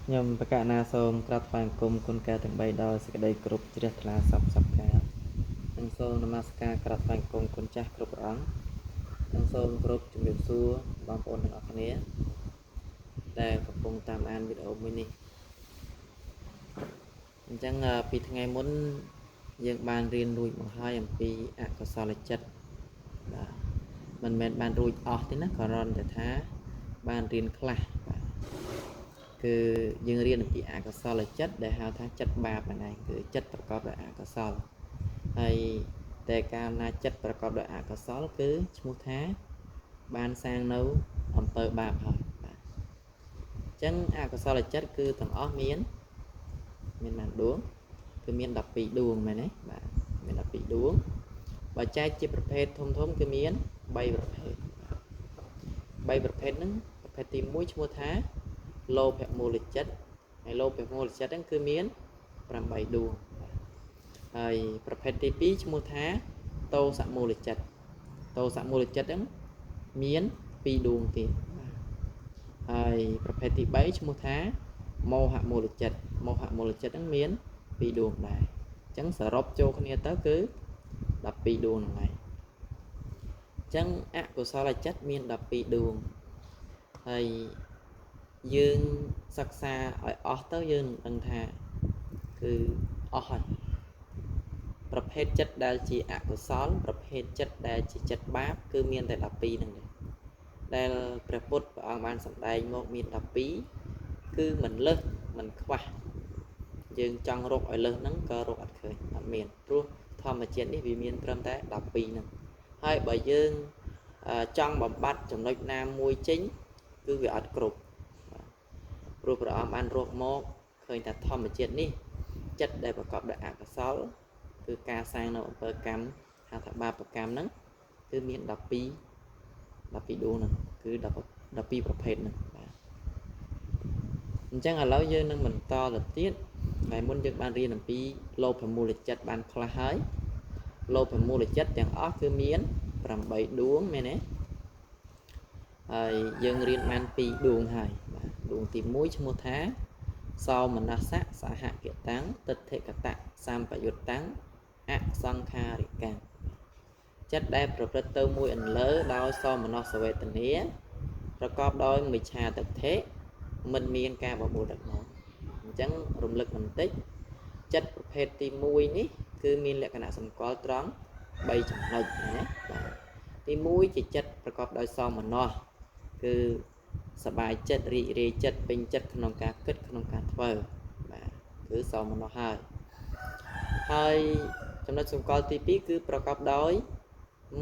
ខ្ញុំបកណាសូមក្រាបថ្វាយបង្គំគុណការទាំង3ដល់សេចក្តីគោរពជ្រះថ្លាសពការនិងសូមនមស្ការក្រាបថ្វាយបង្គំគុណចាស់គ្រប់ព្រះអង្គនិងសូមគោរពជំរាបសួរបងប្អូនទាំងអស់គ្នាដែលកំពុងតាមដានវីដេអូមួយនេះអញ្ចឹងពីថ្ងៃមុនយើងបានរៀនរួចមកហើយអំពីអកុសលចិត្តបាទមិនមែនបានរួចអស់ទេណាគ្រាន់តែថាបានរៀនខ្លះបាទគឺយើងរៀនអំពីអកុសលចិត្តដែលហៅថាចិត្តបាបហ្នឹងឯងគឺចិត្តប្រកបដោយអកុសលហើយតែកាលណាចិត្តប្រកបដោយអកុសលគឺឈ្មោះថាបានសាងនៅអំពើបាបហើយបាទអញ្ចឹងអកុសលចិត្តគឺទាំងអស់មានបានដួងគឺមាន12ដួងមែនទេបាទមាន12ដួងបើចែកជាប្រភេទធំគឺមាន3ប្រភេទ3ប្រភេទហ្នឹងប្រភេទទី1ឈ្មោះថាលោភមូលចិត្តហើយលោភមូលចិត្តហ្នឹងគឺមាន8ដួងហើយប្រភេទទី2ឈ្មោះថាតោសមូលចិត្តតោសមូលចិត្តហ្នឹងមាន2ដួងទៀតហើយប្រភេទទី3ឈ្មោះថាមោហមូលចិត្តមោហមូលចិត្តហ្នឹងមាន2ដួងដែរអញ្ចឹងសរុបចូលគ្នាទៅគឺ12ដួងហ្នឹងហើយអញ្ចឹងអកុសលចិត្តមាន12ដួងហើយយើងសិក្សាឲ្យអស់ទៅយើងនឹងដឹងថាគឺអស់ហើយប្រភេទចិត្តដែលជាអកុសលប្រភេទចិត្តដែលជាចិត្តបាបគឺមានតែ12ហ្នឹងទេដែលព្រះពុទ្ធព្រះអង្គបានសម្ដែងមកមាន12គឺមិនលើសមិនខ្វះយើងចង់រកឲ្យលើសហ្នឹងក៏រកអត់ឃើញអត់មានព្រោះធម្មជាតិនេះវាមានត្រឹមតែ12ហ្នឹងហើយបើយើងចង់បំបត្តិចំណុចណាមួយចេញគឺវាអត់គ្រប់ព្រោះព្រះអង្គបានរកមកឃើញថាធម្មជាតិនេះចិត្តដែលប្រកបដោយអកុសលគឺការសាងនៅអំពើកម្មហៅថាបាបកម្មហ្នឹងគឺមាន12ដួងហ្នឹងគឺ12ប្រភេទហ្នឹងបាទអញ្ចឹងឥឡូវយើងនឹងបន្តទៅទៀតថ្ងៃមុនយើងបានរៀនអំពីលោភមូលចិត្តបានខ្លះហើយលោភមូលចិត្តទាំងអស់គឺមាន8ដួងមែនទេហើយយើងរៀនបាន2ដួងហើយបាទដួងទី1ឈ្មោះថាសោមនស្សៈសហគតាំងទិដ្ឋិកតៈសម្បយុត្តੰអសង្ខារិកាំចិត្តដែលប្រព្រឹត្តទៅមួយអន្លើដោយសោមនស្សវេទនាប្រកបដោយមិច្ឆាទិដ្ឋិមិនមានការបបួលដឹកនាំអញ្ចឹងរំលឹកបន្តិចចិត្តប្រភេទទី1នេះគឺមានលក្ខណៈសម្គាល់ត្រង់3ចំណុចណាបាទទី1ជាចិត្តប្រកបដោយសោមនស្សគឺសบายចិត្តរីករាយចិត្តពេញចិត្តក្នុងការគិតក្នុងការធ្វើបាទគឺសោមនស្សហើយចំណុចសម្គាល់ទី2គឺប្រកបដោយ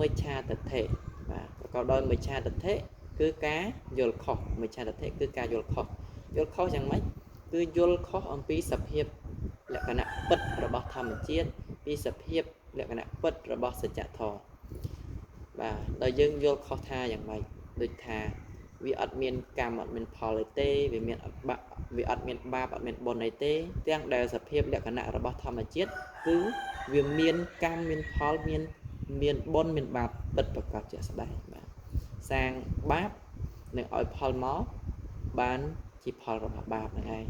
មិច្ឆាទិដ្ឋិបាទប្រកបដោយមិច្ឆាទិដ្ឋិគឺការយល់ខុសមិច្ឆាទិដ្ឋិគឺការយល់ខុសយ៉ាងម៉េចគឺយល់ខុសអំពីសភាពលក្ខណៈពិតរបស់ធម្មជាតិពីសភាពលក្ខណៈពិតរបស់សច្ចធម៌បាទដល់យើងយល់ខុសថាយ៉ាងម៉េចដូចថាវាអត់មានកម្មអត់មានផលអីទេវាអត់មានបាបអត់មានបុណ្យអីទេទាំងដែលសភាពលក្ខណៈរបស់ធម្មជាតិគឺវាមានកម្មមានផលមានបុណ្យមានបាបពិតប្រកបជាក់ស្ដែងបាទសាងបាបនឹងឲ្យផលមកបានជាផលរបស់បាបហ្នឹងឯង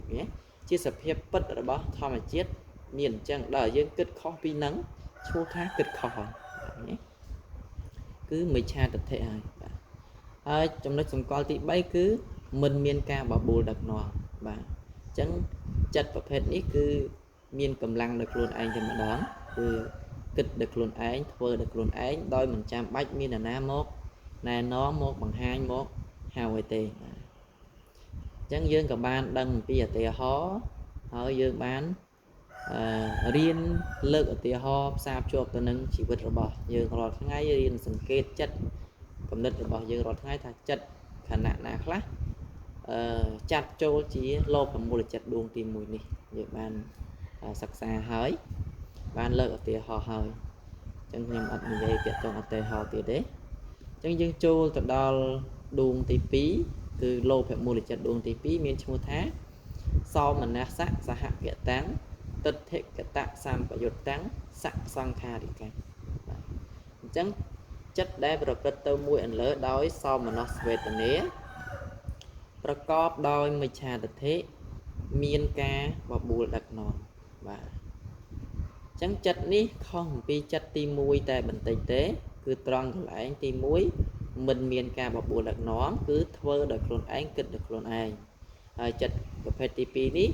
ជាសភាពពិតរបស់ធម្មជាតិមានអញ្ចឹងដល់យើងគិតខុសពីហ្នឹងឈ្មោះថាគិតខុសហើយគឺមិច្ឆាទិដ្ឋិហើយចំណុចសម្គាល់ទី3គឺមិនមានការបបួលដឹកនាំបាទអញ្ចឹងចិត្តប្រភេទនេះគឺមានកម្លាំងដោយខ្លួនឯងតែម្ដងគឺគិតដោយខ្លួនឯងធ្វើដោយខ្លួនឯងដោយមិនចាំបាច់មាននរណាមកណែនាំមកបង្ហាញមកហៅឲ្យទេអញ្ចឹងយើងក៏បានដឹងអំពីឧទាហរណ៍ហើយយើងបានរៀនលើកឧទាហរណ៍ផ្សារភ្ជាប់ទៅនឹងជីវិតរបស់យើងរាល់ថ្ងៃរៀនសង្កេតចិត្តគំនិតរបស់យើងរាល់ថ្ងៃថាចិត្តខណៈណាខ្លះចាត់ចូលជាលោភមូលចិត្តដួងទី1នេះយើងបានសិក្សាហើយបានលើកឧទាហរណ៍ហើយអញ្ចឹងខ្ញុំអត់និយាយពាក្យតងឧទាហរណ៍ទៀតទេអញ្ចឹងយើងចូលទៅដល់ដួងទី2គឺលោភមូលចិត្តដួងទី2មានឈ្មោះថាសោមនស្សៈសហគតាំងទិដ្ឋិកតៈសម្បយុត្តੰសសង្ខារិកាអញ្ចឹងចិត្តដែលប្រព្រឹត្តទៅមួយអន្លើដោយសោមនស្សវេទនាប្រកបដោយមិច្ឆាទិដ្ឋិ មានការបបួលដឹកនាំបាទចឹងចិត្តនេះខុសអំពីចិត្តទី1តែបន្តិចទេគឺត្រង់កន្លែងទី1មិនមានការបបួលដឹកនាំគឺធ្វើដោយខ្លួនឯងគិតដោយខ្លួនឯងហើយចិត្តប្រភេទទី2នេះ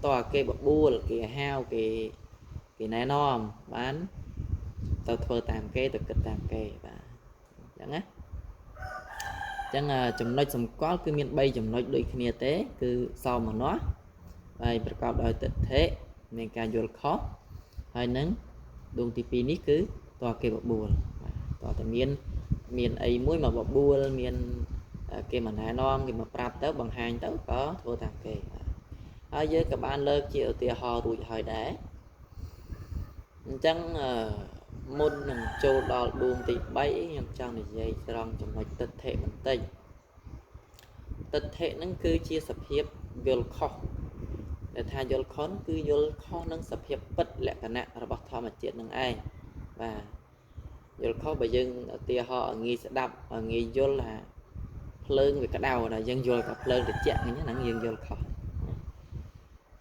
តើគេបបួលគេហៅគេណែនាំបានទៅធ្វើតាមគេទៅគិតតាមគេបាទអញ្ចឹងណាអញ្ចឹងចំណុចសម្គាល់គឺមាន3ចំណុចដូចគ្នាទេគឺសោមនស្សហើយប្រកបដោយទិដ្ឋិមានការយល់ខុសហើយនឹងដួងទី2នេះគឺតើគេបបួលបាទតើតែមានអីមួយមកបបួលមានគេមកណែនាំគេមកប្រាប់ទៅបង្ហាញទៅក៏ធ្វើតាមគេបាទហើយយើងក៏បានលើកជាឧទាហរណ៍រួចហើយដែរអញ្ចឹងមុននឹងចូលដល់ដួងទី3ខ្ញុំចង់និយាយត្រង់ចំណុចទិដ្ឋិបន្តិចទិដ្ឋិហ្នឹងគឺជាសភាពយល់ខុសដែលថាយល់ខុសគឺយល់ខុសនឹងសភាពពិតលក្ខណៈរបស់ធម្មជាតិនឹងឯងបាទយល់ខុសបើយើងឧទាហរណ៍ងាយស្ដាប់ងាយយល់ថាភ្លើងវាក្តៅដល់យើងយល់ថាភ្លើងត្រជាក់ហ្នឹងយើងយល់ខុស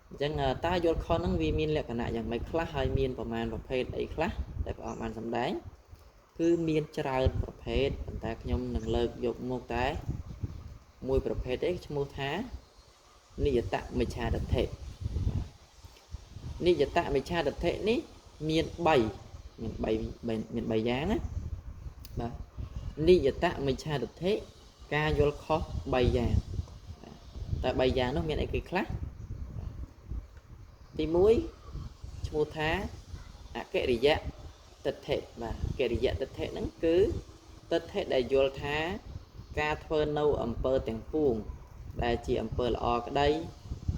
អញ្ចឹងតើយល់ខុសហ្នឹងវាមានលក្ខណៈយ៉ាងម៉េចខ្លះហើយមានប្រមាណប្រភេទអីខ្លះដែលព្រះអង្គបានសម្ដែងគឺមានច្រើនប្រភេទប៉ុន្តែខ្ញុំនឹងលើកយកមកតែមួយប្រភេទទេឈ្មោះថានិយតមិច្ឆាទិដ្ឋិនិយតមិច្ឆាទិដ្ឋិនេះមាន3យ៉ាងណាបាទនិយតមិច្ឆាទិដ្ឋិការយល់ខុស3យ៉ាងតែ3យ៉ាងនោះមានអីគេខ្លះទី1ឈ្មោះថាអកិរិយៈទិដ្ឋិបាទអកិរិយៈទិដ្ឋិហ្នឹងគឺទិដ្ឋិដែលយល់ថាការធ្វើនៅអំពើទាំងពួងដែលជាអំពើល្អក្តី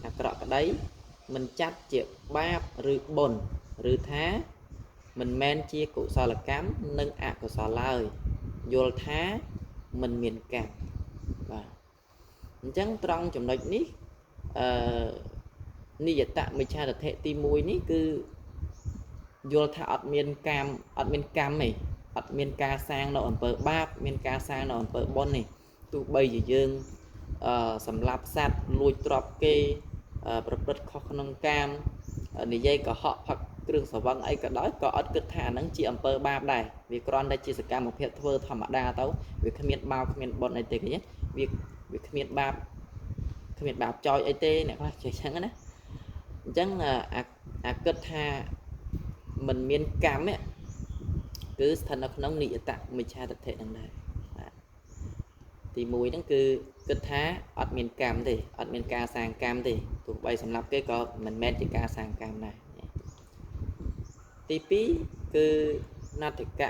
អាក្រក់ក្តីមិនចាត់ជាបាបឬបុណ្យឬថាមិនមែនជាកុសលកម្មនិងអកុសលឡើយយល់ថាមិនមានកម្មបាទអញ្ចឹងត្រង់ចំណុចនេះនិយតមិច្ឆាទិដ្ឋិទី1នេះគឺយល់ថាអត់មានកម្មទេអត់មានការសាងនៅអំពើបាបមានការសាងនៅអំពើបុណ្យនេះទោះបីជាយើងសម្លាប់សត្វលួចទ្រព្យគេប្រព្រឹត្តខុសក្នុងកាមនិយាយកុហកផឹកគ្រឿងស្រវឹងអីក៏ដោយក៏អត់គិតថាអាហ្នឹងជាអំពើបាបដែរវាគ្រាន់តែជាសកម្មភាពធ្វើធម្មតាទៅវាគ្មានបាបគ្មានបុណ្យអីទេឃើញវាគ្មានបាបចោចអីទេអ្នកខ្លះចេះចឹងណាអញ្ចឹងអាគិតថាមិនមានកម្មគឺស្ថិតនៅក្នុងនិយតមិច្ឆាទិដ្ឋិហ្នឹងដែរទី1ហ្នឹងគឺគិតថាអត់មានកម្មទេអត់មានការសាងកម្មទេទោះបីសម្រាប់គេក៏មិនមែនជាការសាងកម្មដែរទី2គឺណដ្ឋិកៈ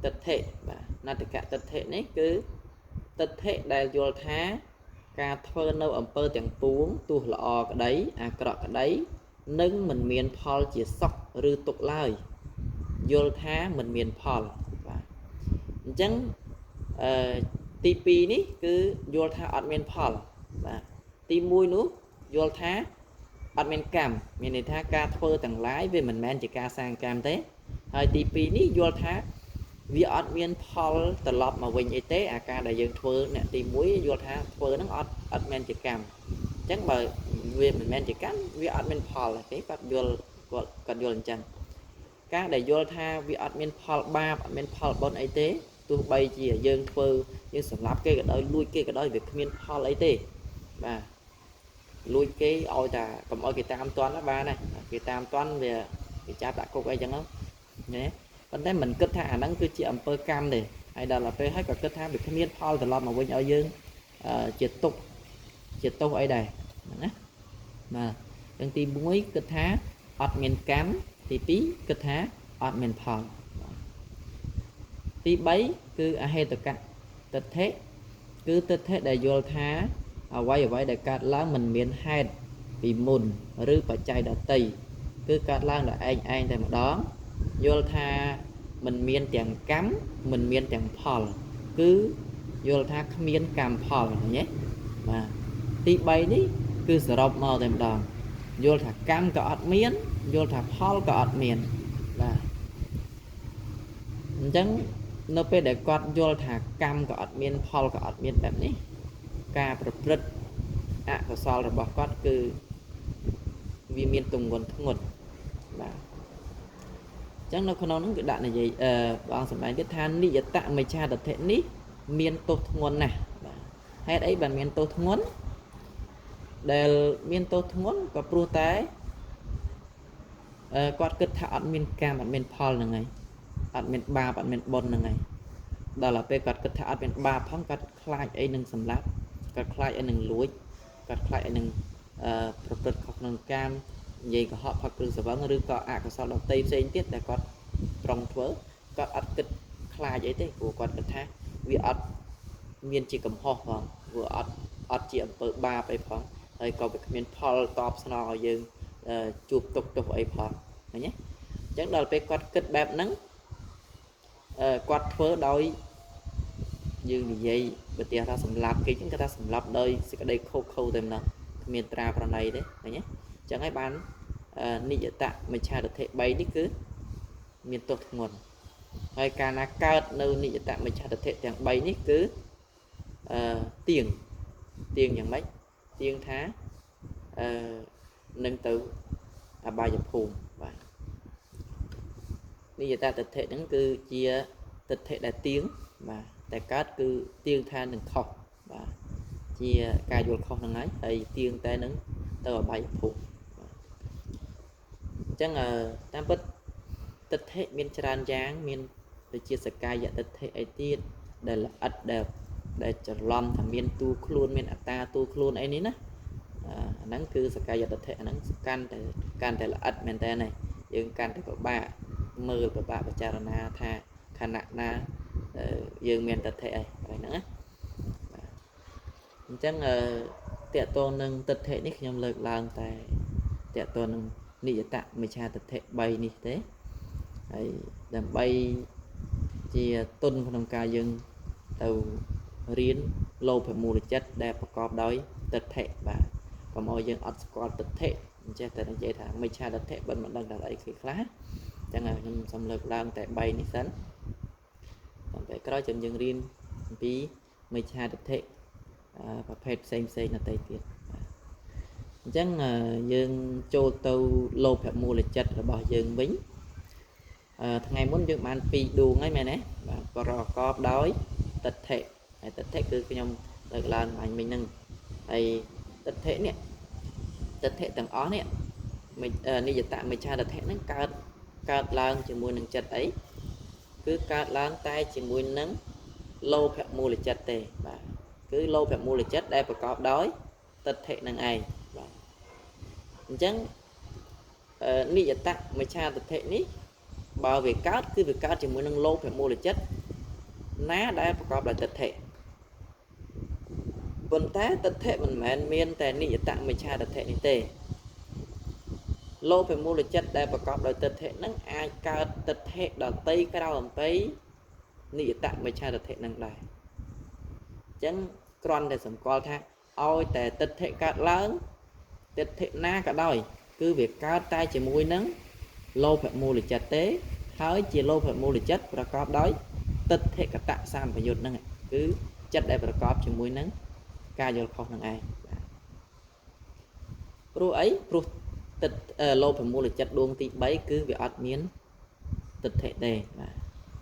ទិដ្ឋិបាទណដ្ឋិកៈទិដ្ឋិនេះគឺទិដ្ឋិដែលយល់ថាការធ្វើនៅអំពើទាំងពួងទោះល្អក្តីអាក្រក់ក្តីនឹងមិនមានផលជាសុខឬទុក្ខឡើយយល់ថាមិនមានផលបាទអញ្ចឹងទី2នេះគឺយល់ថាអត់មានផលបាទទី1នោះយល់ថាអត់មានកម្មមានន័យថាការធ្វើទាំងឡាយវាមិនមែនជាការសាងកម្មទេហើយទី2នេះយល់ថាវាអត់មានផលត្រឡប់មកវិញអីទេអាការដែលយើងធ្វើអ្នកទី1យល់ថាធ្វើហ្នឹងអត់មែនជាកម្មអញ្ចឹងបើវាមិនមែនជាកម្មវាអត់មានផលទេគាត់យល់អញ្ចឹងការដែលយល់ថាវាអត់មានផលបាបអត់មានផលបុណ្យអីទេទោះបីជាយើងធ្វើយើងសម្លាប់គេក៏ដោយលួចគេក៏ដោយវាគ្មានផលអីទេបាទលួចគេឲ្យតែកុំឲ្យគេតាមទាន់បានណាគេតាមទាន់វាគេចាប់ដាក់គុកអីចឹងណាប៉ុន្តែមិនគិតថាអាហ្នឹងគឺជាអំពើកម្មទេហើយដល់ទៅពេលហើយក៏គិតថាវាគ្មានផលត្រឡប់មកវិញឲ្យយើងជាទុកជាទោសអីដែរណាបាទទាំងទី1គិតថាអត់មានកម្មទី2គិតថាអត់មានផលទី3គឺអហេតុកៈទិដ្ឋិគឺទិដ្ឋិដែលយល់ថាអ្វីដែលកើតឡើងមិនមានហេតុពីមុនឬបច្ច័យដតីគឺកើតឡើងដោយឯងតែម្ដងយល់ថាមិនមានទាំងកម្មមិនមានទាំងផលគឺយល់ថាគ្មានកម្មផលឃើញទេបាទទី3នេះគឺសរុបមកតែម្ដងយល់ថាកម្មក៏អត់មានយល់ថាផលក៏អត់មានបាទអញ្ចឹងនៅពេលដែលគាត់យល់ថាកម្មក៏អត់មានផលក៏អត់មានបែបនេះការប្រព្រឹត្តអកុសលរបស់គាត់គឺ vì miền tùng nguồn thất nguồn và chẳng nó không nó cái đạn này gì bằng sầm đánh cái than đi giờ tạm mày cha tập thể ní miền tốt nguồn này hay đấy bạn miền tốt nguồn để miền tốt nguồn có pro té quạt kết thả miền cam bạn miền Paul là ngày bạn miền ba bạn miền bon là ngày đó là về quạt kết thả miền ba phong quạt khai ấy nâng sầm láp quạt khai ấy nâng lúa quạt khai ấy nângประกอบនឹងកាមនិយាយក៏ហក់ផឹកគ្រឿងស្រវឹងឬក៏អកុសលដតីផ្សេងទៀតដែលគាត់ត្រង់ធ្វើគាត់អត់គិតខ្លាចអីទេព្រោះគាត់គិតថាវាអត់មានជាកំហុសផងព្រោះអត់ជាអំពើបាបអីផងហើយក៏វាគ្មានផលតបស្នងឲ្យយើងជួបទុកទោសអីផងឃើញទេអញ្ចឹងដល់ពេលគាត់គិតបែបហ្នឹងគាត់ធ្វើដោយយើងនិយាយប្រទេសថាសម្លាប់គេចឹងគេថាសម្លាប់ដោយសេចក្តីខុសខើតែម្ដងគ្មានត្រាប្រណីទេឃើញទេចឹងហើយបាននិយតមច្ឆាទិដ្ឋិ3នេះគឺមានទោសធ្ងន់ហើយកាលណាកើតនៅនិយតមច្ឆាទិដ្ឋិទាំង3នេះគឺទៀងយ៉ាងម៉េចទៀងថានឹងទៅអបាយភូមិបាទនិយតទិដ្ឋិហ្នឹងគឺជាទិដ្ឋិដែលទៀងបាទតែកើតគឺទៀងថានឹងខុសបាទជាការយល់ខុសហ្នឹងហើយទៀងតែនឹងទៅអបាយភូមិអញ្ចឹងតាមពិតទិដ្ឋិមានច្រើនយ៉ាងមានដូចជាសកាយទិដ្ឋិអីទៀតដែលល្អិតដែលច្រឡំថាមានតួខ្លួនមានអត្តាតួខ្លួនអីនេះណាអាហ្នឹងគឺសកាយទិដ្ឋិអាហ្នឹងកាន់តែល្អិតមែនតើណាយើងកាន់តែពិបាកមើលពិបាកពិចារណាថាខណៈណាយើងមានទិដ្ឋិអីហ្នឹងណាអញ្ចឹងតកតងនឹងទិដ្ឋិនេះខ្ញុំលើកឡើងតែតកតងនឹងនិយតមច្ឆាទិដ្ឋិ3នេះទេហើយដើម្បីជាទុនក្នុងការយើងទៅរៀនលោភមូលចិត្តដែលប្រកបដោយទិដ្ឋិបាទកុំឲ្យយើងអត់ស្គាល់ទិដ្ឋិអញ្ចឹងតែនិយាយថាមច្ឆាទិដ្ឋិមិនដឹងថាអីគឺខ្លះអញ្ចឹងខ្ញុំសូមលើកឡើងតែ3នេះសិនដល់ពេលក្រោយចាំយើងរៀនអំពីមច្ឆាទិដ្ឋិប្រភេទផ្សេងនៅទីទៀតអញ្ចឹងយើងចូលទៅលោភមូលចិត្តរបស់យើងវិញថ្ងៃមុនយើងបាន2ដួងហើយមែនទេបាទប្រកបដោយទិដ្ឋិហើយទិដ្ឋិគឺខ្ញុំលើកឡើងអញមិញហ្នឹងហើយទិដ្ឋិនេះទិដ្ឋិទាំងអស់នេះនិយតមច្ឆាទិដ្ឋិហ្នឹងកើតឡើងជាមួយនឹងចិត្តអីគឺកើតឡើងតែជាមួយនឹងលោភមូលចិត្តទេបាទគឺលោភមូលចិត្តដែលប្រកបដោយទិដ្ឋិនឹងឯងបាទអញ្ចឹងនិយតមច្ឆាទិដ្ឋិនេះបើវាកើតគឺវាកើតជាមួយនឹងលោភមូលចិត្តណាដែលប្រកបដោយទិដ្ឋិប៉ុន្តែទិដ្ឋិមិនមែនមានតែនិយតមច្ឆាទិដ្ឋិនេះទេលោភមូលចិត្តដែលប្រកបដោយទិដ្ឋិនឹងអាចកើតទិដ្ឋិដតីក្រៅអំពីនិយតមច្ឆាទិដ្ឋិនឹងដែរអញ្ចឹងគ្រាន់តែសម្គាល់ថាឲ្យតែទិដ្ឋិកើតឡើងទិដ្ឋិណាក៏ដោយគឺវាកើតតែជាមួយនឹងលោភមូលចិត្តទេហើយជាលោភមូលចិត្តប្រកបដោយទិដ្ឋិកតសម្បយុទ្ធហ្នឹងគឺចិត្តដែលប្រកបជាមួយនឹងការយល់ខុសនឹងឯងព្រោះអីព្រោះលោភមូលចិត្តដួងទី3គឺវាអត់មានទិដ្ឋិទេបាទ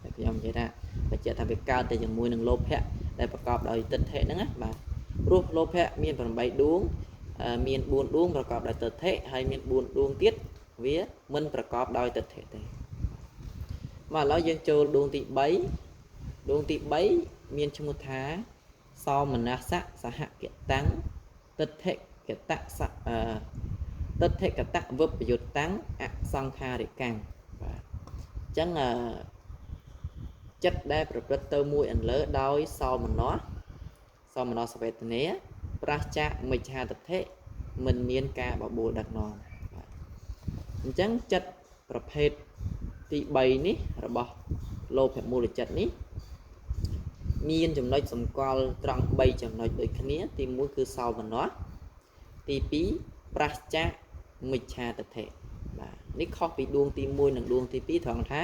តែខ្ញុំនិយាយថាបញ្ជាក់ថាវាកើតតែជាមួយនឹងលោភៈដែលប្រកបដោយទិដ្ឋិហ្នឹងណាបាទព្រោះលោភៈមាន8ដួងមាន4ដួងប្រកបដោយទិដ្ឋិហើយមាន4ដួងទៀតវាមិនប្រកបដោយទិដ្ឋិទេមកឥឡូវយើងចូលដួងទី3ដួងទី3មានឈ្មោះថាសោមនស្សៈសហគតੰទិដ្ឋិកតទិដ្ឋិកតវិបយុត្តੰអសង្ខារិកੰបាទអញ្ចឹងចិត្តដែលប្រព្រឹត្តទៅមួយអន្លើដោយសោមនស្សវេទនាប្រឆាចមិច្ឆាទិដ្ឋិមិនមានការបបួលដឹកនាំបាទអញ្ចឹងចិត្តប្រភេទទី3នេះរបស់លោភមូលចិត្តនេះមានចំណុចសម្គាល់ត្រង់3ចំណុចដូចគ្នាទី1គឺសោមនស្សទី2ប្រឆាចមិច្ឆាទិដ្ឋិបាទនេះខុសពីដួងទី1និងដួងទី2ត្រង់ថា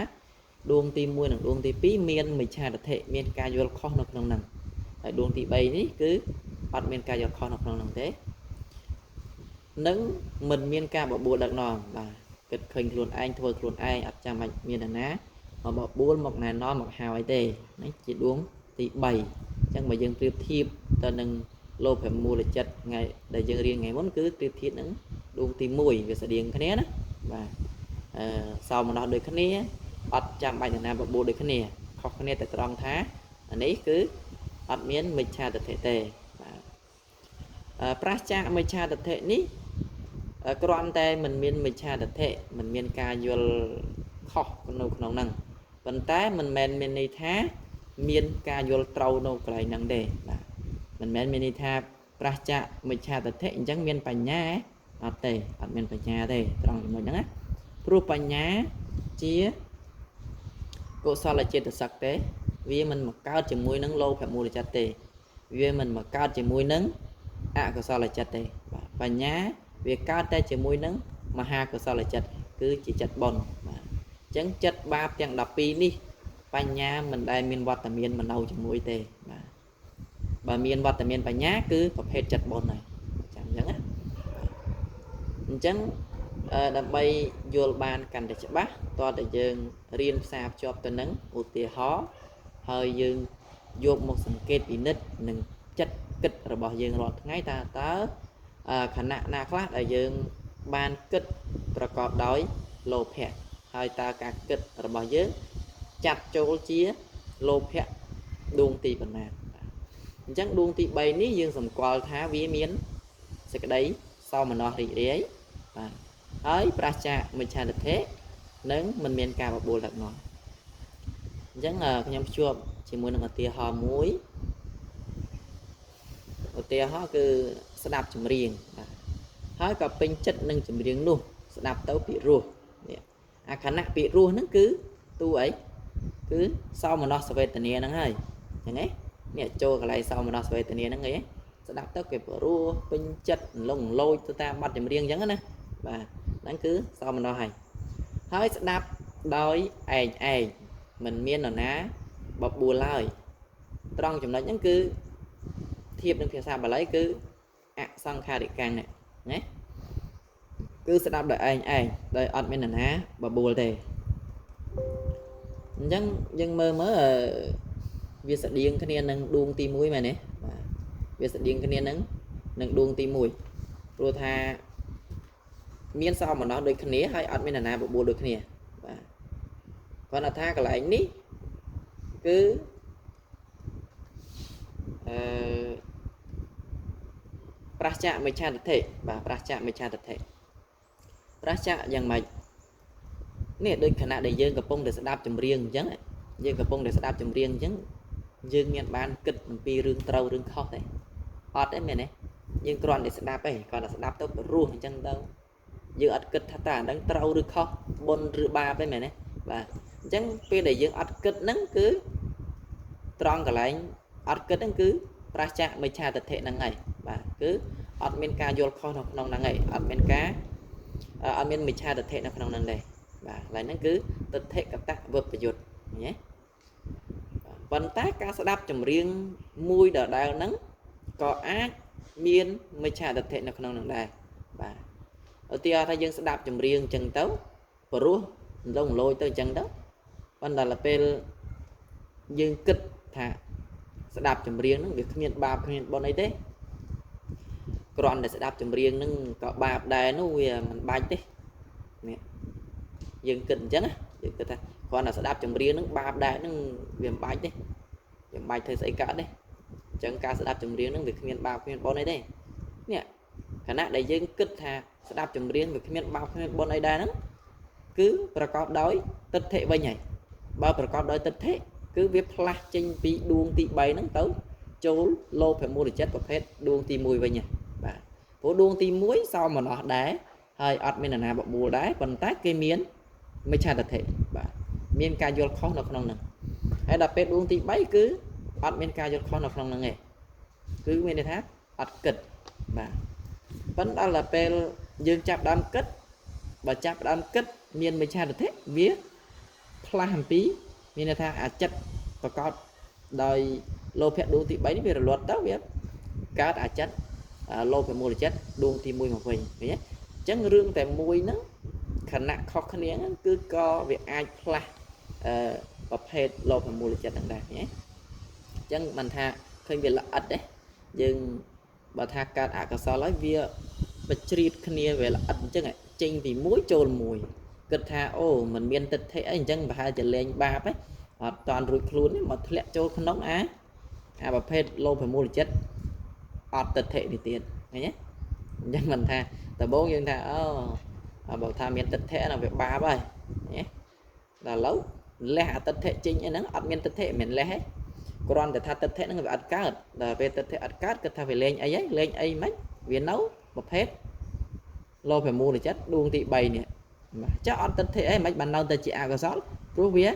ដួងទី1និងដួងទី2មានមិច្ឆាទិដ្ឋិមានការយល់ខុសនៅក្នុងហ្នឹងហើយដួងទី3នេះគឺអត់មានការយល់ខុសនៅក្នុងហ្នឹងទេ nâng mình miên ca bảo bùa đặc nòn và kịch khinh luôn anh thôi luôn ai ập cha mạch miên là ná mà bảo bùa một này nó một hào ấy tê nó chỉ đúng thì 7 chẳng mà dân tiếp thiệp ta nâng lô phải mua là chật ngày để dân riêng ngày muốn cứ tiếp thiệp nâng đúng thì mùi về sẽ điện cái né đó và sau mà nó được cái né ập cha mạch là bảo bùa được cái nè học cái nè tại trong thá anh ấy cứ ập miến mình cha được thể tề pra cha mình cha được thể ní cònតែមិនមានមិច្ឆាទិដ្ឋិមិនមានការយល់ខុសនៅក្នុងហ្នឹងប៉ុន្តែមិនមែនមានន័យថាមានការយល់ត្រូវនៅកន្លែងហ្នឹងទេបាទមិនមែនមានន័យថាប្រះចាកមិច្ឆាទិដ្ឋិអញ្ចឹងមានបញ្ញាអត់ទេអត់មានបញ្ញាទេត្រង់ចំណុចហ្នឹងណាព្រោះបញ្ញាជាកុសលចេតសិកទេវាមិនមកកើតជាមួយនឹងលោភៈមូលចិត្តទេវាមិនមកកើតជាមួយនឹងអកុសលចិត្តទេបាទបញ្ញាវាកើតតែជាមួយនឹងមហាកុសលចិត្តគឺជាចិត្តបុណ្យបាទអញ្ចឹងចិត្តបាបទាំង12នេះបញ្ញាមិនដែលមានវត្តមានមកនៅជាមួយទេបាទបើមានវត្តមានបញ្ញាគឺប្រភេទចិត្តបុណ្យហើយចាំអញ្ចឹងណាអញ្ចឹងដើម្បីយល់បានកាន់តែច្បាស់តើតើយើងរៀនផ្សារភ្ជាប់ទៅនឹងឧទាហរណ៍ហើយយើងយកមកសង្កេតពិនិត្យនឹងចិត្តគិតរបស់យើងរាល់ថ្ងៃតើខណៈណាខ្លះដែលយើងបានគិតប្រកបដោយលោភៈហើយតើការគិតរបស់យើងចាត់ចូលជាលោភៈដួងទីប៉ុណ្ណាអញ្ចឹងដួងទី3នេះយើងសម្គាល់ថាវាមានសេចក្តីសោមនស្សរីករាយបាទហើយប្រឆាចមិច្ឆាទិដ្ឋិនិងមិនមានការបបួលដឹកនាំអញ្ចឹងខ្ញុំភ្ជាប់ជាមួយនឹងឧទាហរណ៍មួយឧទាហរណ៍គឺស្ដាប់ចម្រៀងហើយក៏ពេញចិត្តនឹងចម្រៀងនោះស្ដាប់ទៅពីរោះនេះអាខណៈពីរោះហ្នឹងគឺទូអីគឺសោមនស្សវេទនាហ្នឹងហើយអញ្ចឹងនេះចូលកន្លែងសោមនស្សវេទនាហ្នឹងស្ដាប់ទៅគេព្រោះពេញចិត្តលងលោចទៅតាមបទចម្រៀងអញ្ចឹងណាបាទហ្នឹងគឺសោមនស្សហើយស្ដាប់ដោយឯងមិនមាននរណាបបួលឡើយត្រង់ចំណុចហ្នឹងគឺធៀបនឹងភាសាបាលីគឺអសង្ខារិកាំងណាគឺស្ដាប់ដោយឯងដោយអត់មាននរណាបបួលទេអញ្ចឹងយើងមើលវាស្តៀងគ្នានឹងដួងទី1មែនទេបាទវាស្តៀងគ្នានឹងដួងទី1ព្រោះថាមានសោមនស្សដូចគ្នាហើយអត់មាននរណាបបួលដូចគ្នាបាទគាត់ថាកន្លែងនេះគឺប្រឆាចមិច្ឆាទិដ្ឋិបាទប្រឆាចមិច្ឆាទិដ្ឋិប្រឆាចយ៉ាងម៉េចនេះដូចខណៈដែលយើងកំពុងតែស្ដាប់ចម្រៀងអញ្ចឹងយើងកំពុងតែស្ដាប់ចម្រៀងអញ្ចឹងយើងមានបានគិតអំពីរឿងត្រូវរឿងខុសទេអត់ទេមែនទេយើងគ្រាន់តែស្ដាប់ទេគ្រាន់តែស្ដាប់ទៅព្រោះអញ្ចឹងទៅយើងអត់គិតថាតើអានឹងត្រូវឬខុសបុណ្យឬបាបទេមែនទេបាទអញ្ចឹងពេលដែលយើងអត់គិតហ្នឹងគឺត្រង់កន្លែងអត់គិតហ្នឹងគឺប្រឆាចមិច្ឆាទិដ្ឋិហ្នឹងហើយបាទគឺអត់មានការយល់ខុសនៅក្នុងហ្នឹងហើយអត់មានមិច្ឆាទិដ្ឋិនៅក្នុងហ្នឹងទេបាទឡើយហ្នឹងគឺទិដ្ឋិកតវិបយុទ្ធណាប៉ុន្តែការស្ដាប់ចម្រៀងមួយដដែលហ្នឹងក៏អាចមានមិច្ឆាទិដ្ឋិនៅក្នុងហ្នឹងដែរបាទឧទាហរណ៍ថាយើងស្ដាប់ចម្រៀងអញ្ចឹងទៅព្រោះលងលោចទៅអញ្ចឹងទៅប៉ុន្តែដល់ពេលយើងគិតថាស្ដាប់ចម្រៀងហ្នឹងវាគ្មានបាបគ្មានបុណ្យអីទេគ្រាន់តែស្ដាប់ចម្រៀងហ្នឹងក៏បាបដែរនោះវាមិនបាច់ទេនេះយើងគិតអញ្ចឹងណាយើងគិតថាគ្រាន់តែស្ដាប់ចម្រៀងហ្នឹងបាបដែរហ្នឹងវាមិនបាច់ទេវាមិនបាច់ធ្វើស្អីកើតទេអញ្ចឹងការស្ដាប់ចម្រៀងហ្នឹងវាគ្មានបាបគ្មានបុណ្យអីទេនេះខណៈដែលយើងគិតថាស្ដាប់ចម្រៀងវាគ្មានបាបគ្មានបុណ្យអីដែរហ្នឹងគឺប្រកបដោយទិដ្ឋិវិញហើយបើប្រកបដោយទិដ្ឋិគឺវាផ្លាស់ចេញពីដួងទី3ហ្នឹងទៅចូលលោភៈមូលចិត្តប្រភេទដួងទី1វិញបាទព្រោះដួងទី1សោមនស្សដែរហើយអត់មាននរណាបបួលដែរប៉ុន្តែគេមានមិច្ឆាទិដ្ឋិបាទមានការយល់ខុសនៅក្នុងហ្នឹងហើយដល់ពេលដួងទី3គឺអត់មានការយល់ខុសនៅក្នុងហ្នឹងទេគឺមានន័យថាអត់គិតបាទប៉ុន្តែដល់ពេលយើងចាប់ដើមគិតបើចាប់ដើមគិតមានមិច្ឆាទិដ្ឋិវាផ្លាស់អំពីមានន័យថាអាចិត្តប្រកបដោយលោភៈដួងទី3នេះវារលត់ទៅវាកើតអាចិត្ត លោភៈមូលចិត្តដួងទី1មកវិញឃើញទេអញ្ចឹងរឿងតែមួយហ្នឹងខណៈខុសគ្នាហ្នឹងគឺក៏វាអាចផ្លាស់ប្រភេទលោភៈមូលចិត្តហ្នឹងដែរឃើញទេអញ្ចឹងមិនថាឃើញវាល្អិតទេយើងបើថាកើតអកុសលហើយវាបជ្រៀតគ្នាវាល្អិតអញ្ចឹងចេញពីមួយចូលមួយគិតថាអូមិនមានទិដ្ឋិអីអញ្ចឹងប្រហែលជាលែងបាបឯងអត់តាន់រួចខ្លួនទេមកធ្លាក់ចូលក្នុងអាប្រភេទលោភៈមូលចិត្តអត់ទិដ្ឋិនេះទៀតឃើញទេអញ្ចឹងមិនថាដំបូងយើងថាអូបើថាមានទិដ្ឋិណាវាបាបហើយណាដល់ឥឡូវលះអទិដ្ឋិចេញអីហ្នឹងអត់មានទិដ្ឋិមិនលះទេគ្រាន់តែថាទិដ្ឋិហ្នឹងវាអត់កើតដល់ពេលទិដ្ឋិអត់កើតគិតថាវាលែងអីហើយលែងអីមិនវានៅប្រភេទលោភៈមូលចិត្តដួងទី3នេះចាអត់ទិដ្ឋិអីមិនបាននៅតែជាអកុសលព្រោះវា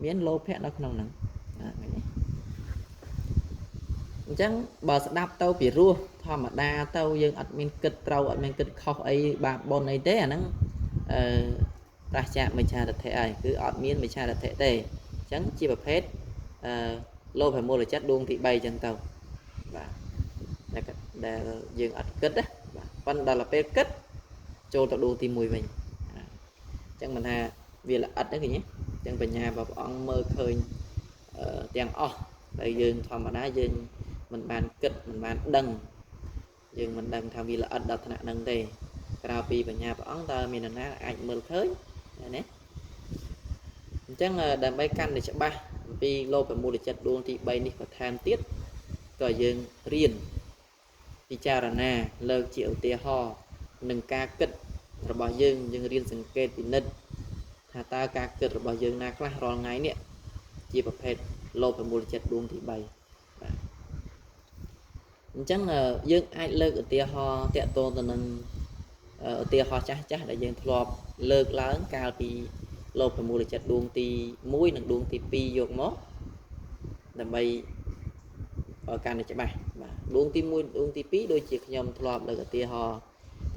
មានលោភៈនៅក្នុងហ្នឹងអញ្ចឹងបើស្ដាប់ទៅពីរោះធម្មតាទៅយើងអត់មានគិតត្រូវអត់មានគិតខុសអីបាបបុណ្យអីទេអាហ្នឹងប្រឆាមិច្ឆាទិដ្ឋិហើយគឺអត់មានមិច្ឆាទិដ្ឋិទេអញ្ចឹងជាប្រភេទលោភៈមូលចិត្តដួងទី3អញ្ចឹងទៅបាទដែលយើងអត់គិតណាបាទប៉ុន្តែដល់ពេលគិតចូលទៅដួងទី1វិញអញ្ចឹងមិនថាវាល្អិតទេឃើញទេអញ្ចឹងបញ្ញារបស់ព្រះអង្គមើលឃើញទាំងអស់ដែលយើងធម្មតាយើងមិនបានគិតមិនបានដឹងយើងមិនដឹងថាវាល្អិតដល់ថ្នាក់ហ្នឹងទេក្រៅពីបញ្ញាព្រះអង្គតើមាននរណាអាចមើលឃើញណាអញ្ចឹងដើម្បីកាន់តែច្បាស់អំពីលោភៈមូលចិត្តដួងទី3នេះបន្ថែមទៀតក៏យើងរៀនពិចារណាលើកជាឧទាហរណ៍នឹងការគិតរបស់យើងរៀនសង្កេតពិនិត្យថាតើការគិតរបស់យើងណាខ្លះរាល់ថ្ងៃនេះជាប្រភេទលោភៈមូលចិត្តដួងទី3បាទអញ្ចឹងយើងអាចលើកឧទាហរណ៍តាក់ទងទៅនឹងឧទាហរណ៍ចាស់ដែលយើងធ្លាប់លើកឡើងកាលពីលោភៈមូលចិត្តដួងទី1និងដួងទី2យកមកដើម្បីឲ្យកាន់តែច្បាស់បាទដួងទី1ដួងទី2ដូចជាខ្ញុំធ្លាប់លើកឧទាហរណ៍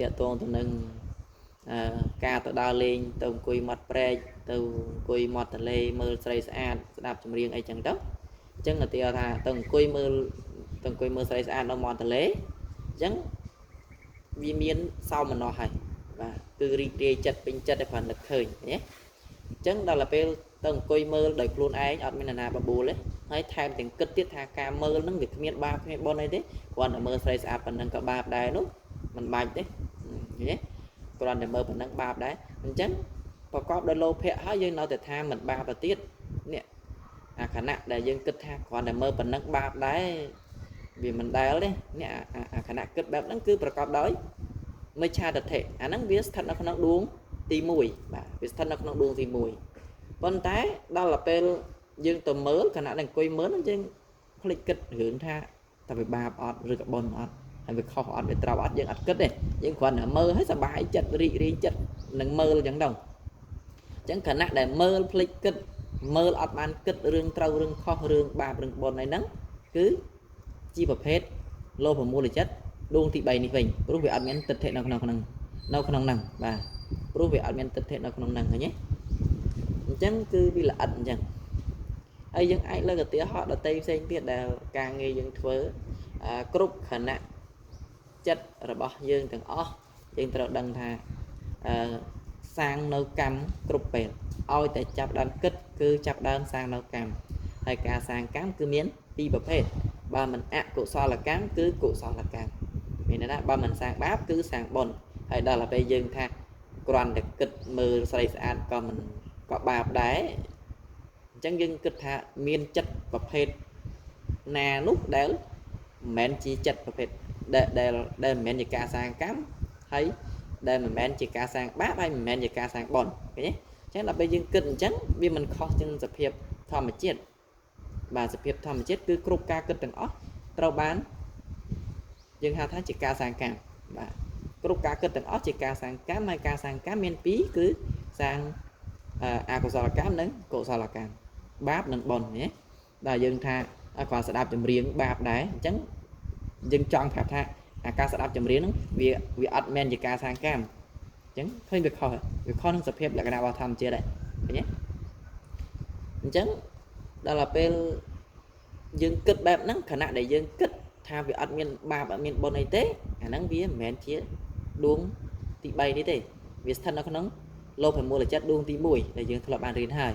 តាក់ទងទៅនឹងការទៅដើរលេងទៅអង្គុយមាត់ព្រែកទៅអង្គុយមាត់ទន្លេមើលស្រីស្អាតស្ដាប់ចម្រៀងអីចឹងទៅអញ្ចឹងឧទាហរណ៍ថាទៅអង្គុយមើលស្រីស្អាតនៅមាត់ទន្លេអញ្ចឹងវាមានសោមនស្សហើយបាទគឺរីករាយចិត្តពេញចិត្តឲ្យបាននឹកឃើញណាអញ្ចឹងដល់ទៅពេលទៅអង្គុយមើលដោយខ្លួនឯងអត់មានអ្នកណាបបួលទេហើយថែមទាំងគិតទៀតថាការមើលហ្នឹងវាគ្មានបាបគ្មានបុណ្យអីទេគ្រាន់តែមើលស្រីស្អាតប៉ុណ្ណឹងក៏បាបដែរនោះមិនបាច់ទេណាគ្រាន់តែមើលប៉ុណ្ណឹងបាបដែរអញ្ចឹងប្រកបដោយលោភៈហើយយើងនៅតែថាមិនបាបទៅទៀតនេះអាខណៈដែលយើងគិតថាគ្រាន់តែមើលប៉ុណ្ណឹងបាបដែរវាមិនដែលទេនេះអាខណៈគិតបែបហ្នឹងគឺប្រកបដោយមិច្ឆាទិដ្ឋិអាហ្នឹងវាស្ថិតនៅក្នុងដួងទី1បាទវាស្ថិតនៅក្នុងដួងទី1ប៉ុន្តែដល់ទៅពេលយើងទៅមើលខណៈដែលអង្គុយមើលហ្នឹងយើងភ្លេចគិតរឿងថាតើវាបាបអត់ឬក៏បុណ្យអត់ហើយវាខុសអត់វាត្រូវអត់យើងអត់គិតទេយើងគ្រាន់តែមើលឲ្យសប្បាយចិត្តរីករាយចិត្តនឹងមើលអញ្ចឹងទៅអញ្ចឹងខណៈដែលមើលភ្លេចគិតមើលអត់បានគិតរឿងត្រូវរឿងខុសរឿងបាបរឿងបុណ្យអីហ្នឹងគឺជាប្រភេទលោភៈមូលចិត្តដួងទី3នេះវិញព្រោះវាអត់មានទិដ្ឋិនៅក្នុងហ្នឹងបាទព្រោះវាអត់មានទិដ្ឋិនៅក្នុងហ្នឹងឃើញទេអញ្ចឹងគឺវាល្អិតអញ្ចឹងហើយយើងអាចលើកឧទាហរណ៍ដទៃផ្សេងទៀតដែលការងារយើងធ្វើគ្រប់ខណៈចិត្តរបស់យើងទាំងអស់យើងត្រូវដឹងថាសាងនៅកម្មគ្រប់ពេលឲ្យតែចាប់ដើមគិតគឺចាប់ដើមសាងនៅកម្មហើយការសាងកម្មគឺមានពីរប្រភេទបើមិនអកុសលកម្មគឺកុសលកម្មមានន័យថាបើមិនសាងបាបគឺសាងបុណ្យហើយដល់ទៅពេលយើងថាគ្រាន់តែគិតមើលស្រីស្អាតក៏បាបដែរអញ្ចឹងយើងគិតថាមានចិត្តប្រភេទណានោះដែលមិនមែនជាចិត្តប្រភេទដែលមិនមែនជាការសាងកម្មហើយដែលមិនមែនជាការសាងបាបហើយមិនមែនជាការសាងបុណ្យឃើញទេអញ្ចឹងដល់ពេលយើងគិតអញ្ចឹងវាមិនខុសជាងសភាពធម្មជាតិបាទសភាពធម្មជាតិគឺគ្រប់ការគិតទាំងអស់ត្រូវបានយើងហៅថាជាការសាងកម្មបាទគ្រប់ការគិតទាំងអស់ជាការសាងកម្មហើយការសាងកម្មមានពីរគឺសាងអកុសលកម្មនិងកុសលកម្មបាបនិងបុណ្យណាដល់យើងថាគាត់ស្ដាប់ចម្រៀងបាបដែរអញ្ចឹងយើងចង់ប្រាប់ថាអាការស្ដាប់ចម្រៀងហ្នឹងវាអត់មែនជាការសាងកម្មអញ្ចឹងឃើញវាខុសនឹងសភាពលក្ខណៈរបស់ធម្មជាតិដែរឃើញទេអញ្ចឹងដល់ទៅពេលយើងគិតបែបហ្នឹងខណៈដែលយើងគិត tha vì ăn miên ba bạn miên bon này tế nắng vía mẹn chia đuông tị bay đi thế vì thân nó nóng lô phải mua là chất đuông tị mùi để dương thọ bàn riêng hai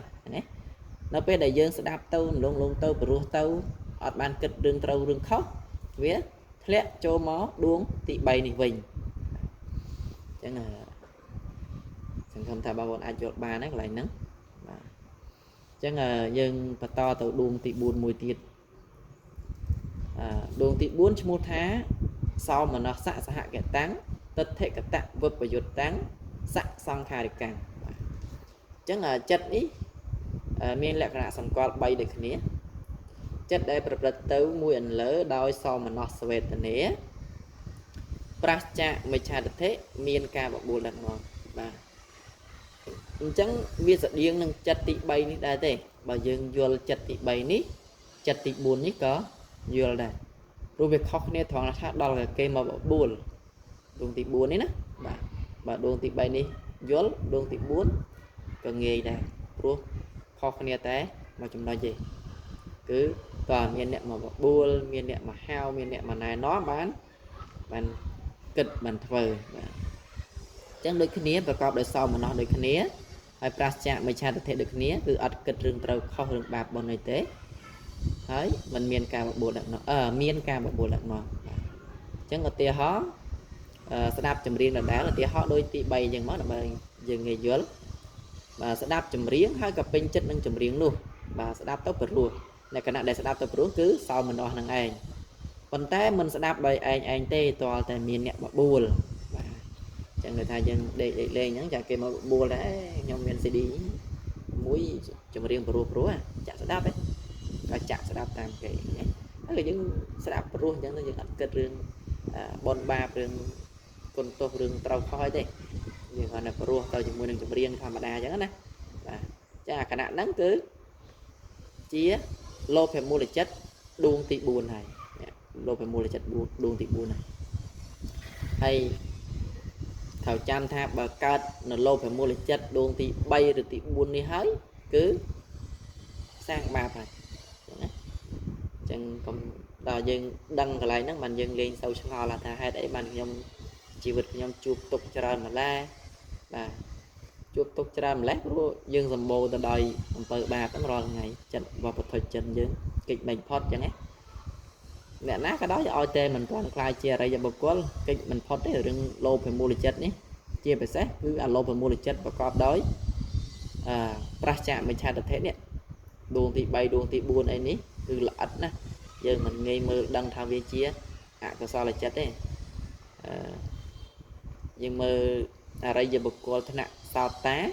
nó về đại dương sẽ đạp tàu lông lông tàu và ruột tàu ở ban kịch đường tàu đường khóc vía lẽ cho mó đuông tị bay này vinh chẳng là sản phẩm thà bao bọn ai chọn ba nó lại nắng chẳng là dân và to tàu đuông tị buồn mùi tiệt đuông tị buồn cho một tháng sau mà nó xạ hạ cái táng tất thể các tạng vượt và dột táng xạ xong khai được càng chẳng là chất ý miền lệ khả sẵn qua bay được nế chất đây bật tấu mùi ẩn lỡ đôi sau mà nó sẽ về tờ nế pracha mới cha được thế miền ca bọc bùa lần ngon và chẳng biết sự điên nâng chất tị bay ní đây thế bà dương vô chất tị bay ní chất tị buồn ní có vô đây rồi việc khóc nế thoáng là khác đó là cây mà bọc buồn đuông tị buồn ấy nè bà đuông tị bay ní vô đuông tị buồn cần nghề đây rồi khó khăn té mà chúng nói gì cứ toàn miền nệm mà bua miền nệm mà hao miền nệm mà này nó bán kịch bàn thờ chẳng được cái nía và cọp đời sau mà nó được cái nía hay pracha mới cha được thể được nía từ ắt kịch rừng trâu khó rừng bạc bọn này tế thấy mình miền ca bạc bùa lợn nó miền ca bạc bùa lợn nó chẳng có tia hó sẽ đáp chùm riêng là đá là tia hó đôi tị bay dừng mất là bay dừng nghề dưới và sẽ đáp chùm riêng hai cặp pin chất nâng chùm riêng luôn và sẽ đáp tốc vật luôn này cái này để sẽ đáp tốc vật cứ sau mình đo thằng anh còn té mình sẽ đáp bài anh tê to tại miền nhẹ bạc bùa chẳng người ta dân để lên những chả kia mà bùa đấy nhóm miền sẽ đi mũi chùm riêng pro à chả sẽ đáp đấy và chả sẽ đáp tam cái đó là những sẽ đáp pro chẳng là những ăn kết riêng bon ba riêng con tô riêng trâu khói đấy nhưng mà là pro tao chỉ mua chùm riêng thầm đa chẳng nè chả cả nạn nắng cứ chia lô phải mua là chất đuông tị buồn này lô phải mua là chất đuông tị buồn này hay thảo chăm tha bà cát là lô phải mua là chất đuông tị bay rồi tị buồn đi hái cứ sang ba phải chẳng còn đò dân đăng cái lại nó mình dân lên sau sau là thà hai để mình nhom chỉ vật nhom chụp tục cho ra mà la và chụp tục cho ra mà lát luôn dân dầm bồ từ đời từ ba tới rồi ngày trận và một thời trận dân kịch mình phốt chẳng ấy nè nát cái đó cho oi tê mình còn khai chia ra cho bậc quá kịch mình phốt đấy đừng lô phải mua lịch chất nhé chia phải xét cứ lô phải mua lịch chất và cọp đói pracha mình cha được thế nè đuông thì bay đuông thì buồn ấy ní cứ là ắt nè giờ mình ngây mơ đăng thao về chia có sao là chất đấy nhưng mà đây giờ bậc cô thế nào sao tá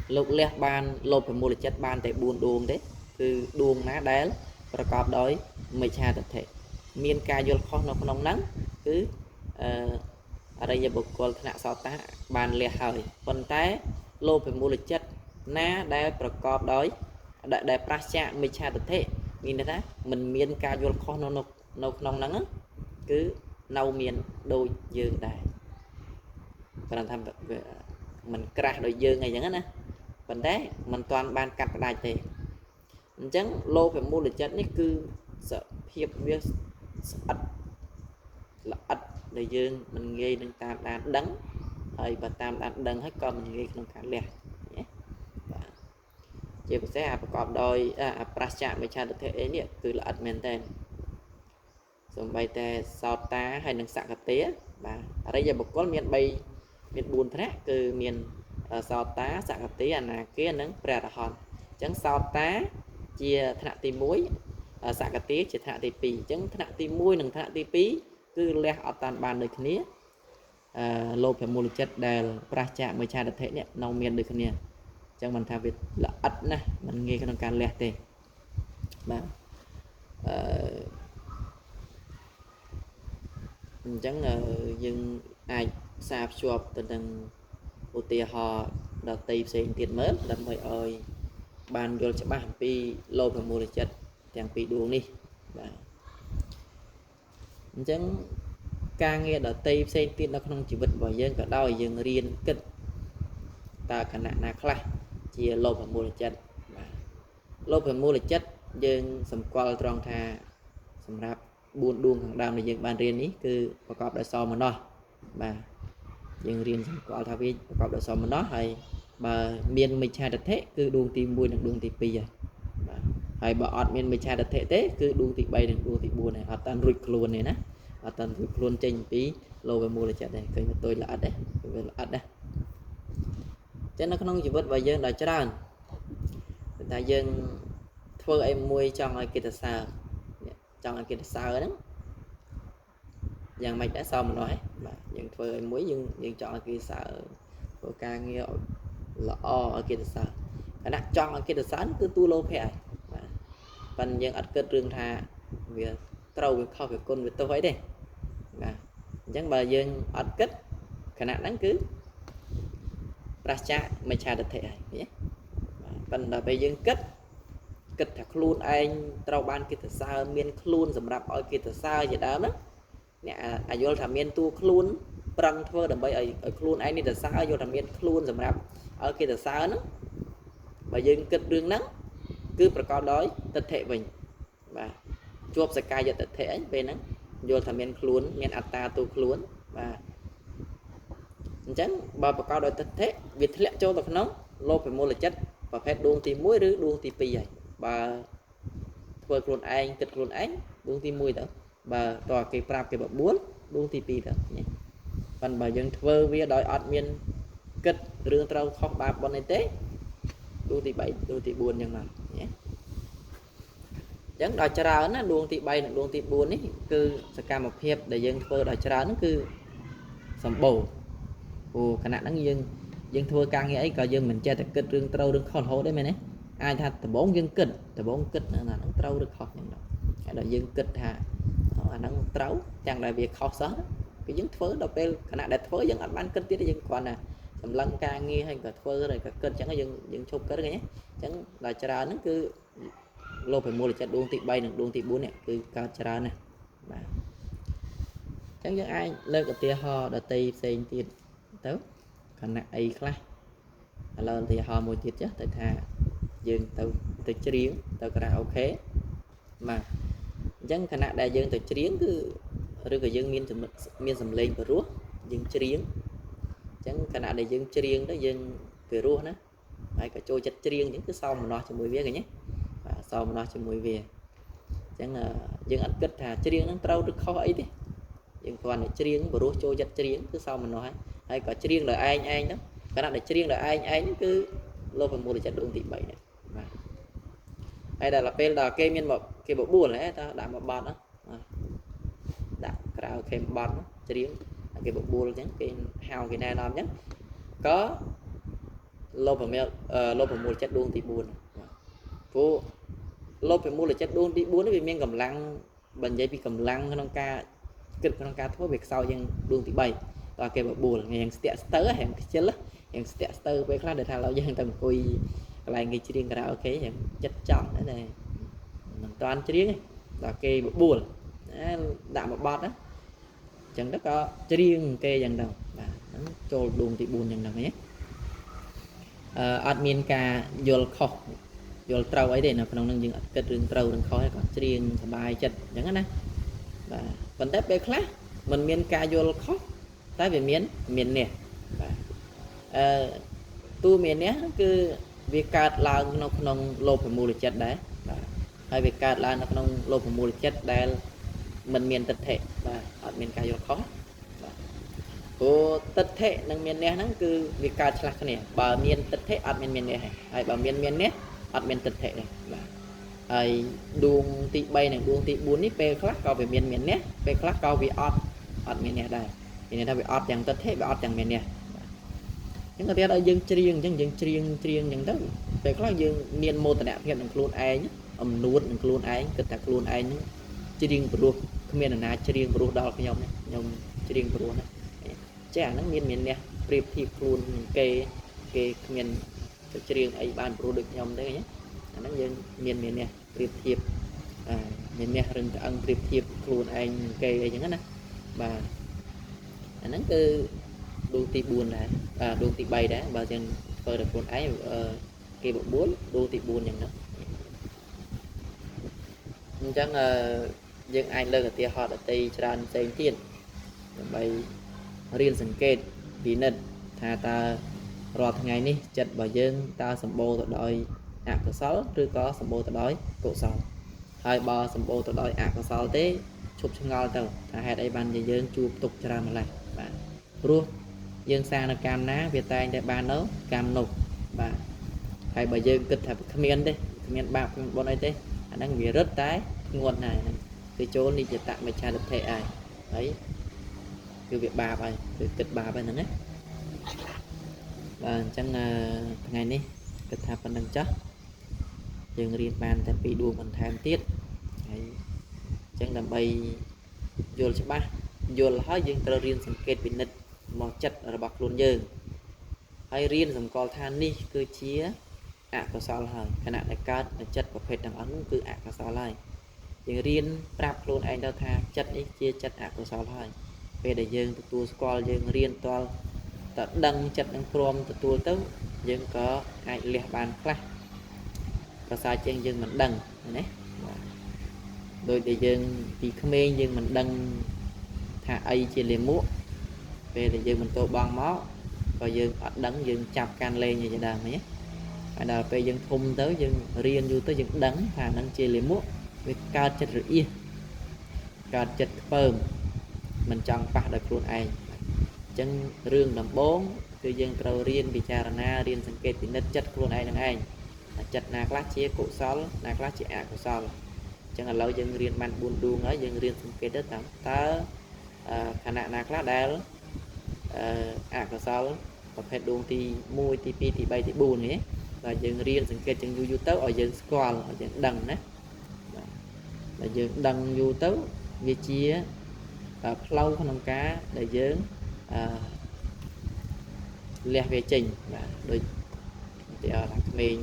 lúc lẹ ban lột phải mua lịch chất ban tại buồn đuông đấy cứ đuông ná đá và cọp đói mới cha được thể miền ca vô khó nó không nắng cứ ở đây giờ bậc cô thế nào sao tá ban lẹ hơi phần té lột phải mua lịch chất ná đá và cọp đói đại pracha mới cha được thế nhìn thấy mình miền ca vô khó nó không nắng cứ nâu miền đôi dương đại và làm tham mình crash đôi dương ngày chẳng á vấn đề mình toàn ban cắt đại thì chẳng lô phải mua lịch chất này cứ sợ hiệp việc ắt là ắt đôi dương mình gây nên tam đàn đắng thời và tam đàn đắng hết con mình gây không cả lẹ chỉ có sẽประกอบ đôi pracha mới cha được thế ấy nè từ là ắt men tên rồi bay tè sao tá hay nâng sạc tía và ở đây giờ một con miền bay miền buồn thế từ miền sao tá sạc tía là kia nâng bè hòn chẳng sao tá chia thạ tì muối sạc tía chỉ thạ tì pì chẳng thạ tì muối nâng thạ tì pí cứ lẹ ở toàn bàn được khné lô phải mua chất đèn pracha mới cha được thế nhé nông miền được khné chẳng mình tham việc là ắt nè mình nghe cái năng can lẹ tê mà chẳng nhưng ai sạp chuột từ đằng ô tia họ đã tìm xem tiền mới là mời ơi bàn vô cho bạn pi lâu phải mua được chất chẳng pi đuông đi chẳng ca nghe đã tìm xem tiền nó không chỉ vật bởi dân cả đôi dân riêng kịch ta khả năng là khác chia lâu phải mua được chất lâu phải mua được chất dân sầm qua trong thà sầm rạp 4 đuông hàng đam này dương ban riêng ní cứประกอบដោយស một nó và dương riêng có thao viประกอบដោយស một nó hay mà miền mình trai đặc thế cứ đuông tìm mùi được đuông tìm pi rồi hay bà ọt miền mình trai đặc thế thế cứ đuông tìm bay được đuông tìm buồn này ọt tan rụt luôn này nè ọt tan rụt luôn trên tí lô về mua là chặt này cây mà tôi là ắt đấy là ắt đây cho nó không chỉ vớt vào dương là cho đàn tại dương thưa em mua trong ai kia sao trong ai kia sao đó dàn mạch đã xong nói mà những phơi muối nhưng chọn kia sợ của ca nghe là o ở kia sao cái đặt chọn ở kia sáng cứ tu lô khẽ phần những ắt kết rương thà việc trâu việc kho việc côn việc tôi thấy đây mà chẳng bà dân ắt kết khả năng đáng cứ ra cha mày cha được thể nhé phần là bây dân kết kết thật luôn anh trâu ban kia sao miền luôn sầm rạp ở kia sao vậy đó nè vô thảm miên tu luôn prăng thưa đầm bay ở luôn anh đi từ xa vô thảm miên luôn sầm rạp ở kia từ xa nó bây giờ kết đường nắng cứประกอบដោយtật thể mình và chuột sợi cài giật tật thể về nắng vô thảm miên luôn miên atta tu luôn và chẳng bàประกอบដោយtật thể việc lẽ cho tập nó lô phải mua là chất và phép đuông thì muối rứ đuông thì pì vậy bà thưa luôn anh kết luôn anh đuông thì muối đó bà tòa cái prap cái bậc 4 đuông thì pì đó nhé phần bà dân thưa với đòi ọt miên kết rương trâu không bà bọn này tế đuông thì 7 đuông thì 4 như nào nhé chẳng đòi trả ra nó đuông thì 7 đuông thì 4 ấy cứ sẽ cả một hiệp để dân thưa đòi trả ra nó cứ sầm bầu khả năng nó dân thua càng như ấy coi dân mình chơi thật kết rương trâu đừng khôn hố đấy mày đấy ai tha từ 4 dân kịch từ 4 kịch là nó trâu được khó nhận đó là dân kịch hà nó trâu chẳng là việc khó xóa cái dân thưa đầu tiên khả năng đặt thưa dân ăn ban kịch tiết dân còn là sầm lăng ca nghi hay cả thưa rồi cả kịch chẳng có dân chụp cái nhé chẳng là trả ra nó cứ lô phải mua để chặt đuông thị 7 được đuông thị 4 này cứ cao trả ra này chẳng những ai lên cái tia ho đã tây xây tiền tớ khả năng ấy khác lên thì ho một tiết chứ tại thà dương từ riêng từ cái ok mà chẳng khả năng đại dương từ riêng cứ rồi cái dương miên sầm lên và rúa dương riêng chẳng khả năng đại dương riêng đó dương về rúa nữa phải cả trôi chất riêng những cái sau mà nó cho mùi về cái nhé và sau mà nó cho mùi về chẳng là dương ăn kết thà riêng nó trâu được khó ấy đi nhưng còn là riêng và rúa trôi chất riêng cứ sau mà nói hay có riêng là anh đó cái nào để riêng là anh cứ lô phần mua để chặt đuông thị 7 này hay là bên là cây miên một cái bộ buồn này ta đã một bọt đó đã cái thêm bọt riêng cái bộ buồn nhé cái hào cái này làm nhé có lô phần mua chặt đuông thị buồn phố lô phần mua là chặt đuông thị 4 vì miên cầm lăng bằng giấy bị cầm lăng non ca cực non ca thuốc việc sau nhưng đuông thị 7 và cái bộ buồn ngày sẽ tới hàng cái chết hàng sẽ tới với khác để thao lao dân tầm cùi lại người chỉ riêng cái đó ok em chất chọn đấy này mình toàn chỉ riêng là cái bộ buồn đã một bọt đó chẳng đất có chỉ riêng kê dần đầu và cho đuông thị buồn dần đầu nhé admin ca vô khó vô trâu ấy để nó còn đang dừng cái rừng trâu đừng khó còn chỉ riêng bài chất chẳng hạn và vấn đề bé khác mình miền ca vô khó tại vì miền nè tu miền nhé cứ việc cắt là nó không lột phải mua được chất đấy hay việc cắt là nó không lột phải mua được chất đấy mình miền tật thể và ở miền ca vô khó của tật thể năng miền nhé nó cứ việc cắt là cái này bà miền tật thể ở miền này hay bà miền nhé ở miền tật thể này hay đuông tị 7 này đuông tị 4 ít pe khác cao về miền nhé pe khác cao vì ở miền này đây thì người ta bị ọt chẳng tật thế bị ọt chẳng miền nè những cái đó dân riêng những đó về các dân miền mô tả hiện được luôn ai nhé nuốt được luôn ai cực thật luôn ai nhé riêng bro miền là riêng bro đó cái nhóm riêng bro này trẻ nó miền nè priệp thì luôn cái miền riêng ấy ban bro được nhóm đấy nhé nó dân miền nè priệp thiệp miền nè rừng ăn priệp thiệp luôn anh cây những cái này và nó cứ đuông thị buồn là đuông thị 7 đã bao giờ phơi được con ấy cái bộ 4 đuông thị buồnอย่างđó chẳng យើងអាចលើកឧទាហរណ៍ដតីច្រើនផ្សេងទៀតដើម្បីរៀនសង្កេតពិនិត្យថាតើរាល់ថ្ងៃនេះចិត្តរបស់យើងតើសម្បូរទៅដោយអកុសលឬក៏សម្បូរទៅដោយកុសលហើយបើសម្បូរទៅដោយអកុសលទេឈប់ឆ្ងល់ទៅថាហេតុអីបានជាយើងជួបទុកច្រើនម្ល៉េះបាទព្រោះយើងសាងនៅកម្មណាវាតែងតែបាននៅកម្មនោះបាទហើយបើយើងគិតថាគ្មានទេគ្មានបាបគ្មានបុណ្យអីទេអាហ្នឹងវារឹតតែធ្ងន់ណាស់ហ្នឹងគឺចូលនិច្ចតមច្ឆាទិដ្ឋិហើយគឺវាបាបហើយគឺគិតបាបហើយហ្នឹងណាបាទអញ្ចឹងថ្ងៃនេះគិតថាប៉ុណ្្នឹងចាស់យើងរៀនបានតែ2ដួងបន្ថែមទៀតហើយអញ្ចឹងដើម្បីយល់ច្បាស់យល់ហើយយើងត្រូវរៀនសង្កេតពិនិត្យមកចិត្តរបស់ខ្លួនយើងហើយរៀនសម្គាល់ថានេះគឺជាអកុសលហើយខណៈដែលកើតចិត្តប្រភេទទាំងអស់នោះគឺអកុសលហើយយើងរៀនប្រាប់ខ្លួនឯងទៅថាចិត្តនេះជាចិត្តអកុសលហើយពេលដែលយើងទទួលស្គាល់យើងរៀនតលតដឹងចិត្តនឹងព្រមទទួលទៅយើងក៏អាចលះបានខ្លះប្រសើរជាងយើងមិនដឹងណាដោយដែលយើងពីក្មេងយើងមិនដឹងថាអីជាលាមកពេលដែលយើងមិនទៅបងមកក៏យើងអត់ដឹងយើងចាប់កាន់លេងnhư thếដើមហ្នឹងហើយដល់ពេលយើងធំទៅយើងរៀនយូរទៅយើងដឹងថាហ្នឹងជាលាមកវាកើតចិត្តរអៀសកើតចិត្តខ្ពើមមិនចង់ប៉ះដល់ខ្លួនឯងអញ្ចឹងរឿងដំបូងគឺយើងត្រូវរៀនពិចារណារៀនសង្កេតពិនិត្យចិត្តខ្លួនឯងនឹងឯងចិត្តណាខ្លះជាកុសលណាខ្លះជាអកុសលអញ្ចឹងឥឡូវយើងរៀនបាន4ដួងហើយយើងរៀនសង្កេតទៅតាមតើខណៈណាខ្លះដែលអកុសលប្រភេទដួងទី1ទី2ទី3ទី4នេះតែយើងរៀនសង្កេតចឹងយូរទៅឲ្យយើងស្គាល់ឲ្យយើងដឹងណាបាទយើងដឹងយូរទៅវាជាផ្លូវក្នុងការដែលយើងលះវាចេញបាទដូចទីថាក្មេង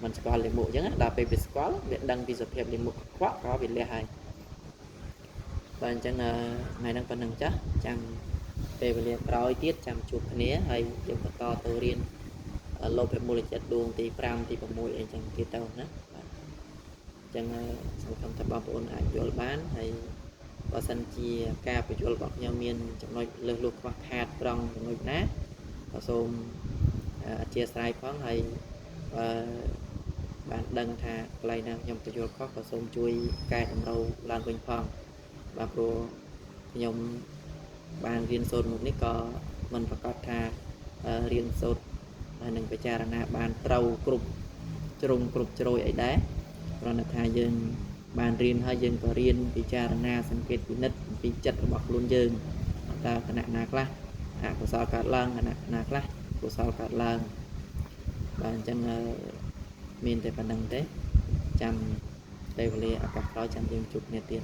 មិនស្គាល់លាមកអញ្ចឹងដល់ពេលវាស្គាល់វាដឹងពីសភាពលាមកខ្វក់ក៏វាលះហើយបាទអញ្ចឹងថ្ងៃហ្នឹងប៉ុណ្្នឹងចាស់ចាំពេលវេលាក្រោយទៀតចាំជួបគ្នាហើយយើងបន្តទៅរៀនលោភៈមូលចិត្តដួងទី5ទី6អីចឹងទៀតទៅណាបាទអញ្ចឹងសង្ឃឹមថាបងប្អូនអាចយល់បានហើយបើសិនជាការបញ្យល់របស់ខ្ញុំមានចំណុចលើសលួសខ្វះខាតត្រង់ចំណុចណាក៏សូមអធិស្ឋានផងហើយបានដឹងថាកន្លែងណាខ្ញុំបញ្យល់ខុសក៏សូមជួយកែតម្រូវឡើងវិញផងបាទព្រោះខ្ញុំបានរៀនសូត្រមុខនេះក៏មិនប្រកាសថារៀនសូត្រហើយនឹងពិចារណាបានត្រូវគ្រប់ជ្រុងគ្រប់ជ្រោយអីដែរគ្រាន់តែថាយើងបានរៀនហើយយើងក៏រៀនពិចារណាសង្កេតពិនិត្យពីចិត្តរបស់ខ្លួនយើងតើគណៈណាខ្លះអកុសលកើតឡើងគណៈណាខ្លះកុសលកើតឡើងបាទអញ្ចឹងមានតែប៉ុណ្្នឹងទេចាំពេលវេលាឱកាសក្រោយចាំយើងជួបគ្នាទៀត